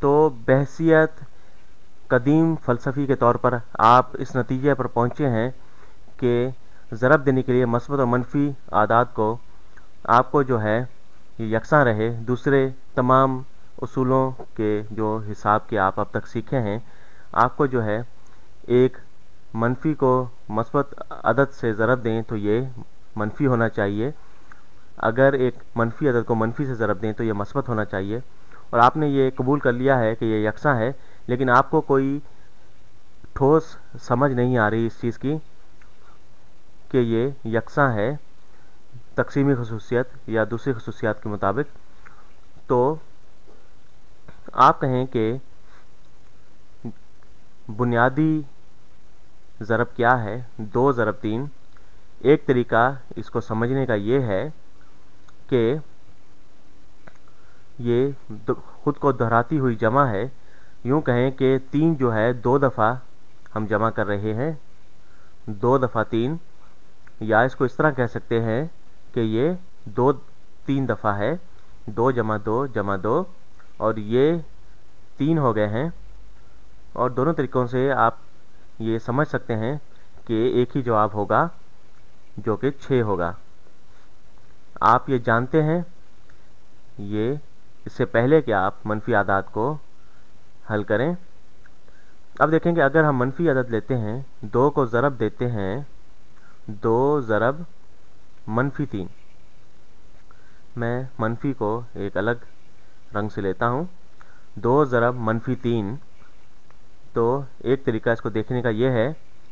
तो बहसियत कदीम फ़लसफ़ी के तौर पर आप इस नतीजे पर पहुँचे हैं कि ज़रब देने के लिए मस्बत और मनफी आदात को आपको जो है यकसा रहे दूसरे तमाम उसूलों के जो हिसाब के आप अब तक सीखे हैं, आपको जो है एक मनफी को मस्बत अदद से ज़रब दें तो ये मनफी होना चाहिए, अगर एक मनफी अदद को मनफी से ज़रब दें तो ये मस्बत होना चाहिए। और आपने ये कबूल कर लिया है कि ये यकसा है, लेकिन आपको कोई ठोस समझ नहीं आ रही इस चीज़ की कि ये यकसा है तकसीमी खसूसियत या दूसरी खसूसियात के मुताबिक। तो आप कहें कि बुनियादी ज़रब क्या है, 2 ज़रब 3। एक तरीका इसको समझने का ये है कि ये ख़ुद को दोहराती हुई जमा है। यूँ कहें कि 3 जो है 2 दफ़ा हम जमा कर रहे हैं, 2 दफ़ा 3, या इसको इस तरह कह सकते हैं कि ये 3 दफ़ा है, 2 जमा 2 जमा 2, और ये 3 हो गए हैं। और दोनों तरीक़ों से आप ये समझ सकते हैं कि एक ही जवाब होगा जो कि 6 होगा। आप ये जानते हैं, ये इससे पहले कि आप मनफी आदात को हल करें। अब देखें कि अगर हम मनफी अदद लेते हैं, 2 को ज़रब देते हैं, 2 ज़रब मनफी 3। मैं मनफी को एक अलग रंग से लेता हूँ, 2 ज़रब मनफी 3। तो एक तरीका इसको देखने का ये है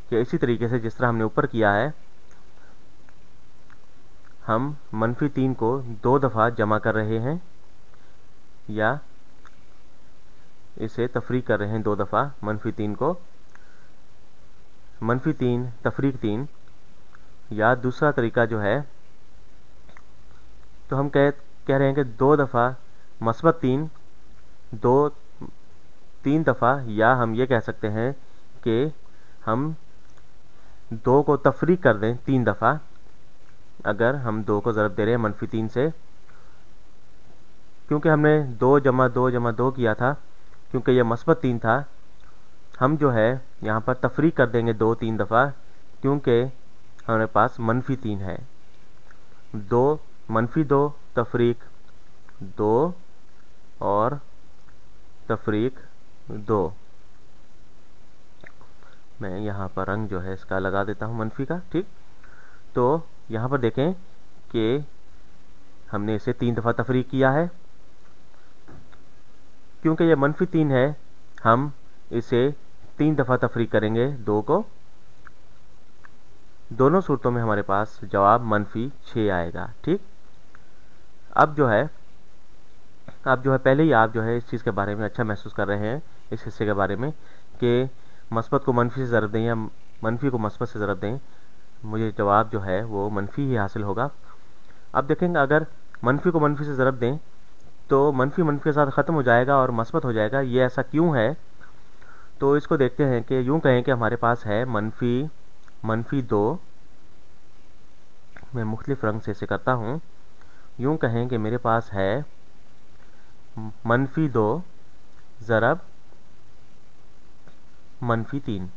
कि इसी तरीके से जिस तरह हमने ऊपर किया है, हम मनफी 3 को 2 दफ़ा जमा कर रहे हैं या इसे तफरीक कर रहे हैं 2 दफ़ा मनफी 3 को, मनफी 3 तफरीक 3। या दूसरा तरीका जो है, तो हम कह रहे हैं कि 2 दफ़ा मस्बत 3, 3 दफ़ा, या हम ये कह सकते हैं कि हम 2 को तफरीक कर दें 3 दफ़ा। अगर हम 2 को ज़रब दे रहे हैं मनफी 3 से, क्योंकि हमने 2 जमा 2 जमा 2 किया था, क्योंकि यह मस्बत 3 था, हम जो है यहाँ पर तफरीक कर देंगे 2 3 दफ़ा, क्योंकि हमारे पास मनफी 3 है। 2 मनफी 2 तफरीक 2 और तफरीक 2। मैं यहाँ पर रंग जो है इसका लगा देता हूँ मनफी का, ठीक। तो यहाँ पर देखें कि हमने इसे 3 दफ़ा तफरीक किया है, क्योंकि यह मनफी 3 है, हम इसे 3 दफ़ा तफरीक करेंगे 2 को। दोनों सूरतों में हमारे पास जवाब मनफी 6 आएगा, ठीक। अब जो है पहले ही आप जो है इस चीज़ के बारे में अच्छा महसूस कर रहे हैं, इस हिस्से के बारे में, कि मस्बत को मनफी से ज़रब दें या मनफी को मस्बत से ज़रब दें, मुझे जवाब जो है वो मनफी ही हासिल होगा। अब देखेंगे अगर मनफी को मनफी से ज़रब दें तो मनफी मनफी के साथ ख़त्म हो जाएगा और मस्बत हो जाएगा। ये ऐसा क्यों है? तो इसको देखते हैं कि यूँ कहें कि हमारे पास है मनफी 2। मैं मुख्तलिफ रंग से इसे करता हूँ। यूँ कहें कि मेरे पास है मनफी 2 ज़रब मनफी 3,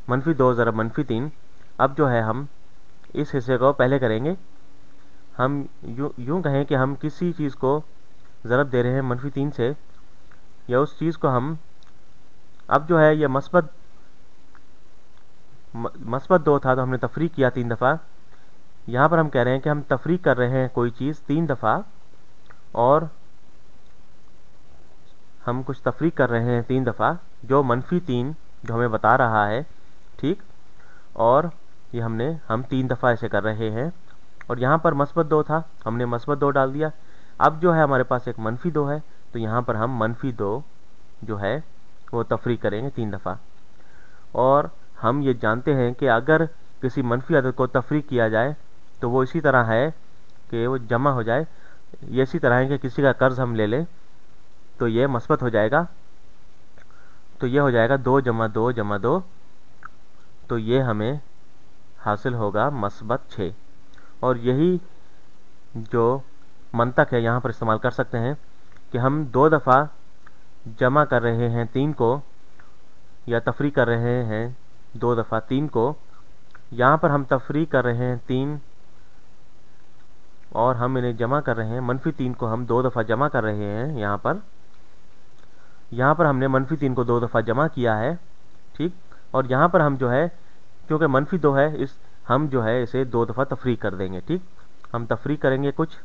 मनफी 2 ज़रब मनफी 3। अब जो है हम इस हिस्से को पहले करेंगे। हम यूँ कहें कि हम किसी चीज़ को ज़रब दे रहे हैं मनफी 3 से, या उस चीज़ को हम, अब जो है यह मस्बत 2 था तो हमने तफरीक किया 3 दफ़ा। यहाँ पर हम कह रहे हैं कि हम तफरीक कर रहे हैं कोई चीज़ 3 दफ़ा, और हम कुछ तफरीक कर रहे हैं 3 दफ़ा जो मनफी 3 जो हमें बता रहा है, ठीक। और ये हम 3 दफ़ा ऐसे कर रहे हैं, और यहाँ पर मस्बत 2 था, हमने मस्बत 2 डाल दिया। अब जो है हमारे पास एक मनफी 2 है, तो यहाँ पर हम मनफी 2 जो है वो तफरीक करेंगे 3 दफ़ा। और हम ये जानते हैं कि अगर किसी मनफी अदद को तफरीक किया जाए तो वो इसी तरह है कि वो जमा हो जाए। ये इसी तरह है कि किसी का कर्ज हम ले लें तो ये मस्बत हो जाएगा, तो ये हो जाएगा 2 जमा 2 जमा 2, तो ये हमें हासिल होगा मस्बत 6। और यही जो मंतक है यहाँ पर इस्तेमाल कर सकते हैं कि हम 2 दफ़ा जमा कर रहे हैं 3 को, या तफरी कर रहे हैं 2 दफ़ा 3 को। यहाँ पर हम तफरी कर रहे हैं 3 और हम इन्हें जमा कर रहे हैं, -3 को हम 2 दफ़ा जमा कर रहे हैं। यहाँ पर हमने -3 को 2 दफ़ा जमा किया है, ठीक। और यहाँ पर हम जो है, क्योंकि -2 है, हम जो है इसे 2 दफ़ा तफरी कर देंगे, ठीक। हम तफरी करेंगे कुछ,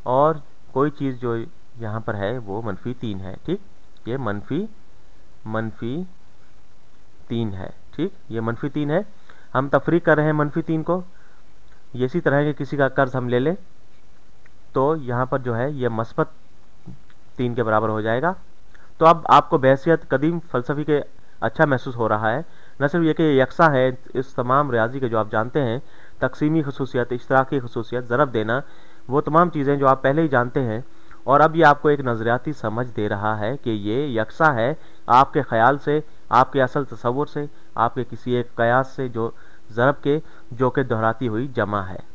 और कोई चीज़ जो यहाँ पर है वो -3 है, ठीक। ये -3 है, ठीक। ये -3 है, हम तफरी कर रहे हैं -3 को। ये इसी तरह के किसी का कर्ज हम ले लें तो यहाँ पर जो है ये मस्बत 3 के बराबर हो जाएगा। तो अब आपको बहैसियत कदीम फ़लसफ़ी के अच्छा महसूस हो रहा है। न सिर्फ ये कि ये यकसा है इस तमाम रियाजी के जो आप जानते हैं, तकसीमी खसूसियत, इश्तराकी खसूसियत, ज़रब देना, वो तमाम चीज़ें जो आप पहले ही जानते हैं। और अब ये आपको एक नज़रियाती समझ दे रहा है कि ये यकसा है आपके ख़याल से, आपके असल तसव्वुर से, आपके किसी एक कयास से, जो ज़रब के जो कि दोहराती हुई जमा है।